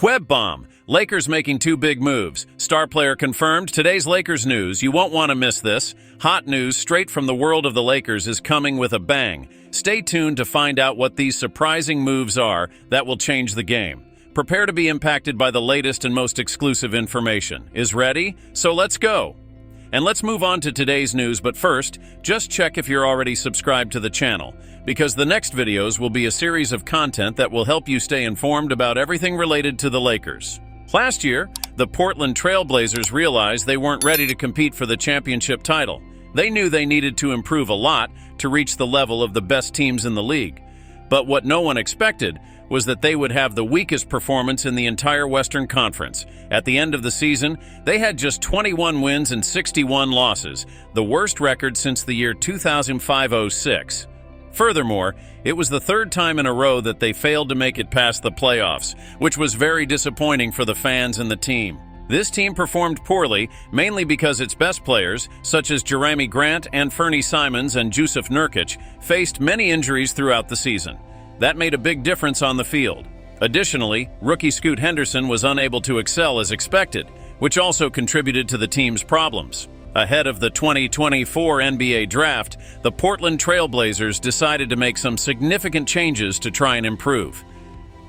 Web bomb. Lakers making two big moves. Star player confirmed. Today's Lakers news. You won't want to miss this. Hot news straight from the world of the Lakers is coming with a bang. Stay tuned to find out what these surprising moves are that will change the game. Prepare to be impacted by the latest and most exclusive information. Is ready? So let's go. And let's move on to today's news, but first, just check if you're already subscribed to the channel, because the next videos will be a series of content that will help you stay informed about everything related to the Lakers. Last year, the Portland Trail Blazers realized they weren't ready to compete for the championship title. They knew they needed to improve a lot to reach the level of the best teams in the league. But what no one expected was that they would have the weakest performance in the entire Western Conference. At the end of the season, they had just 21 wins and 61 losses, the worst record since the year 2005-06. Furthermore, it was the third time in a row that they failed to make it past the playoffs, which was very disappointing for the fans and the team. This team performed poorly, mainly because its best players, such as Jerami Grant, Anthony Simons, and Jusuf Nurkic, faced many injuries throughout the season. That made a big difference on the field. Additionally, rookie Scoot Henderson was unable to excel as expected, which also contributed to the team's problems. Ahead of the 2024 NBA draft, the Portland Trail Blazers decided to make some significant changes to try and improve.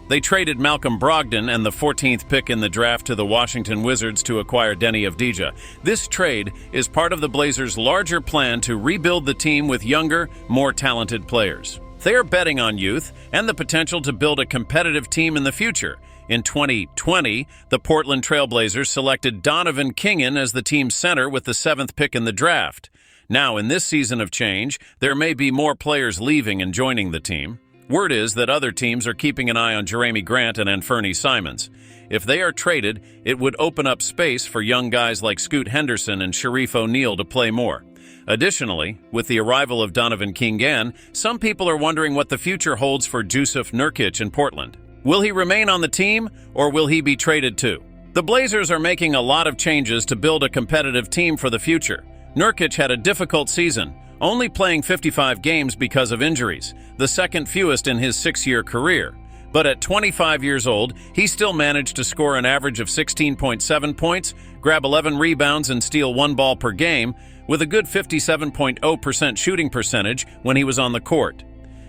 They traded Malcolm Brogdon and the 14th pick in the draft to the Washington Wizards to acquire Deni Avdija. This trade is part of the Blazers' larger plan to rebuild the team with younger, more talented players. They are betting on youth and the potential to build a competitive team in the future. In 2020, the Portland Trail Blazers selected Donovan Kingan as the team's center with the 7th pick in the draft. Now, in this season of change, there may be more players leaving and joining the team. Word is that other teams are keeping an eye on Jerami Grant and Anthony Simons. If they are traded, it would open up space for young guys like Scoot Henderson and Sharif O'Neal to play more. Additionally, with the arrival of Donovan Kingan, some people are wondering what the future holds for Jusuf Nurkic in Portland. Will he remain on the team, or will he be traded too? The Blazers are making a lot of changes to build a competitive team for the future. Nurkic had a difficult season, only playing 55 games because of injuries, the second fewest in his 6-year career. But at 25 years old, he still managed to score an average of 16.7 points, grab 11 rebounds, and steal 1 ball per game, with a good 57.0% shooting percentage when he was on the court.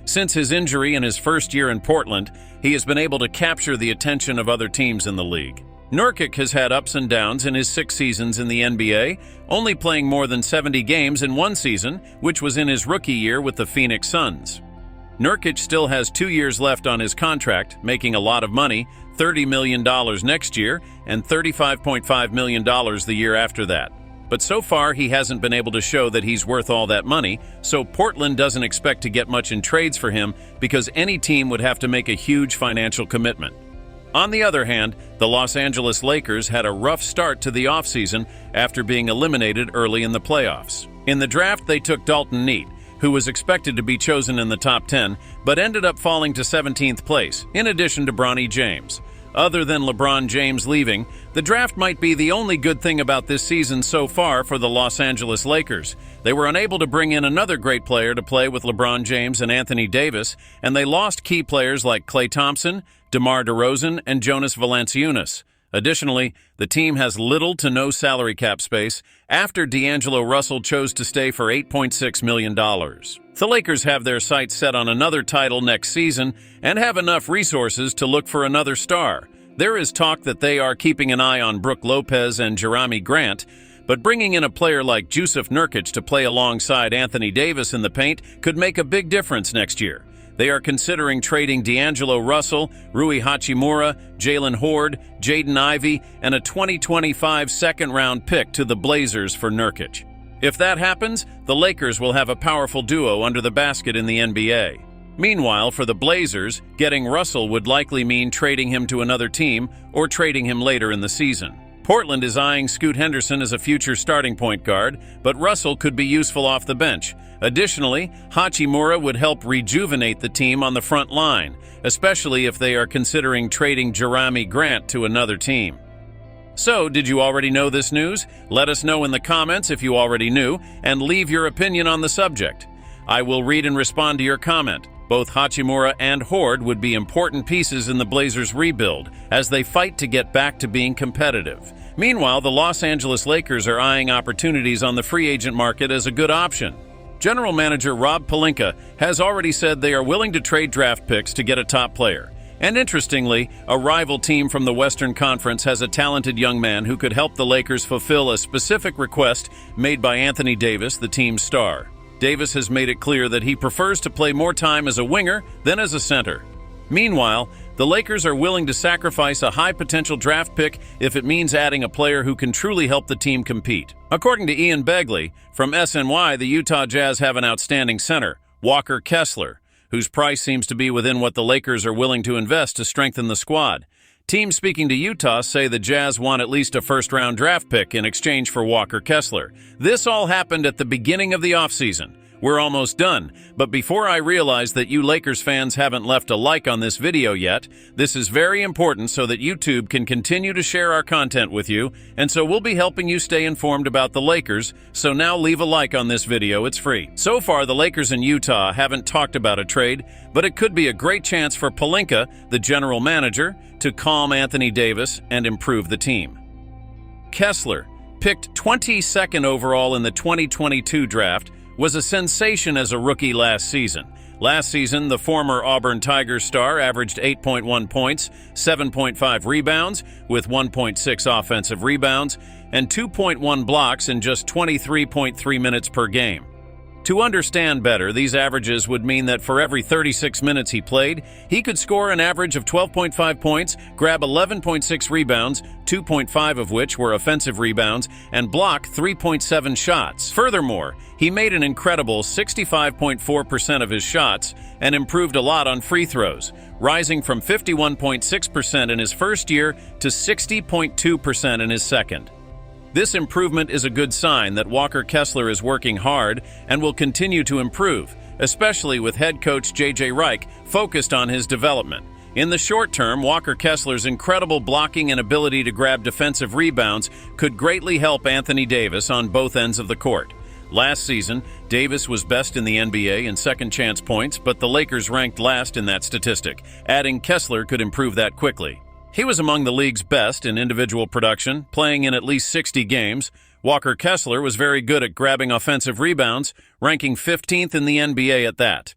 Since his injury in his first year in Portland, he has been able to capture the attention of other teams in the league. Nurkic has had ups and downs in his 6 seasons in the NBA, only playing more than 70 games in one season, which was in his rookie year with the Phoenix Suns. Nurkic still has 2 years left on his contract, making a lot of money, $30 million next year and $35.5 million the year after that. But so far, he hasn't been able to show that he's worth all that money, so Portland doesn't expect to get much in trades for him because any team would have to make a huge financial commitment. On the other hand, the Los Angeles Lakers had a rough start to the offseason after being eliminated early in the playoffs. In the draft, they took Dalton Neat, who was expected to be chosen in the top 10, but ended up falling to 17th place, in addition to Bronny James. Other than LeBron James leaving, the draft might be the only good thing about this season so far for the Los Angeles Lakers. They were unable to bring in another great player to play with LeBron James and Anthony Davis, and they lost key players like Klay Thompson, DeMar DeRozan, and Jonas Valanciunas. Additionally, the team has little to no salary cap space after D'Angelo Russell chose to stay for $8.6 million. The Lakers have their sights set on another title next season and have enough resources to look for another star. There is talk that they are keeping an eye on Brook Lopez and Jerami Grant, but bringing in a player like Jusuf Nurkic to play alongside Anthony Davis in the paint could make a big difference next year. They are considering trading D'Angelo Russell, Rui Hachimura, Jalen Horde, Jaden Ivey, and a 2025 second-round pick to the Blazers for Nurkic. If that happens, the Lakers will have a powerful duo under the basket in the NBA. Meanwhile, for the Blazers, getting Russell would likely mean trading him to another team or trading him later in the season. Portland is eyeing Scoot Henderson as a future starting point guard, but Russell could be useful off the bench. Additionally, Hachimura would help rejuvenate the team on the front line, especially if they are considering trading Jerami Grant to another team. So, did you already know this news? Let us know in the comments if you already knew, and leave your opinion on the subject. I will read and respond to your comment. Both Hachimura and Horde would be important pieces in the Blazers' rebuild as they fight to get back to being competitive. Meanwhile, the Los Angeles Lakers are eyeing opportunities on the free agent market as a good option. General manager Rob Pelinka has already said they are willing to trade draft picks to get a top player. And interestingly, a rival team from the Western Conference has a talented young man who could help the Lakers fulfill a specific request made by Anthony Davis, the team's star. Davis has made it clear that he prefers to play more time as a winger than as a center. Meanwhile, the Lakers are willing to sacrifice a high-potential draft pick if it means adding a player who can truly help the team compete. According to Ian Begley, from SNY, the Utah Jazz have an outstanding center, Walker Kessler, whose price seems to be within what the Lakers are willing to invest to strengthen the squad. Teams speaking to Utah say the Jazz want at least a first-round draft pick in exchange for Walker Kessler. This all happened at the beginning of the offseason. We're almost done, but before I realize that you Lakers fans haven't left a like on this video yet, this is very important so that YouTube can continue to share our content with you, and so we'll be helping you stay informed about the Lakers, so now leave a like on this video, it's free. So far, the Lakers and Utah haven't talked about a trade, but it could be a great chance for Pelinka, the general manager, to calm Anthony Davis and improve the team. Kessler, picked 22nd overall in the 2022 draft, was a sensation as a rookie last season. Last season, the former Auburn Tigers star averaged 8.1 points, 7.5 rebounds, with 1.6 offensive rebounds, and 2.1 blocks in just 23.3 minutes per game. To understand better, these averages would mean that for every 36 minutes he played, he could score an average of 12.5 points, grab 11.6 rebounds, 2.5 of which were offensive rebounds, and block 3.7 shots. Furthermore, he made an incredible 65.4% of his shots and improved a lot on free throws, rising from 51.6% in his first year to 60.2% in his second. This improvement is a good sign that Walker Kessler is working hard and will continue to improve, especially with head coach J.J. Reich focused on his development. In the short term, Walker Kessler's incredible blocking and ability to grab defensive rebounds could greatly help Anthony Davis on both ends of the court. Last season, Davis was best in the NBA in second chance points, but the Lakers ranked last in that statistic. Adding Kessler could improve that quickly. He was among the league's best in individual production, playing in at least 60 games. Walker Kessler was very good at grabbing offensive rebounds, ranking 15th in the NBA at that.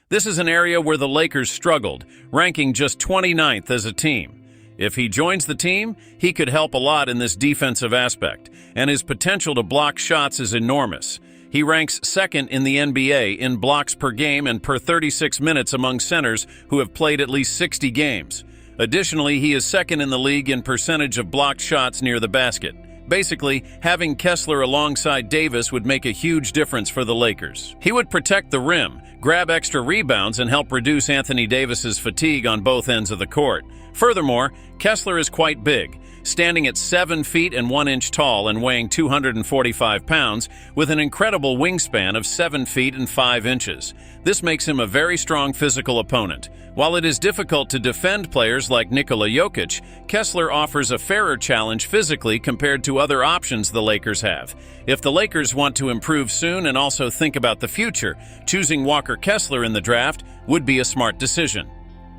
This is an area where the Lakers struggled, ranking just 29th as a team. If he joins the team, he could help a lot in this defensive aspect, and his potential to block shots is enormous. He ranks second in the NBA in blocks per game and per 36 minutes among centers who have played at least 60 games. Additionally, he is second in the league in percentage of blocked shots near the basket. Basically, having Kessler alongside Davis would make a huge difference for the Lakers. He would protect the rim, grab extra rebounds, and help reduce Anthony Davis's fatigue on both ends of the court. Furthermore, Kessler is quite big, standing at 7 feet and 1 inch tall and weighing 245 pounds, with an incredible wingspan of 7 feet and 5 inches. This makes him a very strong physical opponent. While it is difficult to defend players like Nikola Jokic, Kessler offers a fairer challenge physically compared to other options the Lakers have. If the Lakers want to improve soon and also think about the future, choosing Walker Kessler in the draft would be a smart decision.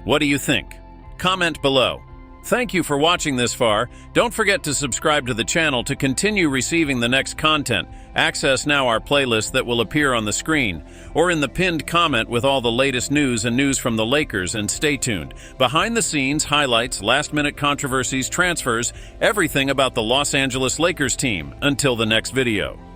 What do you think? Comment below. Thank you for watching this far. Don't forget to subscribe to the channel to continue receiving the next content. Access now our playlist that will appear on the screen, or in the pinned comment with all the latest news and news from the Lakers, and stay tuned. Behind the scenes, highlights, last-minute controversies, transfers, everything about the Los Angeles Lakers team. Until the next video.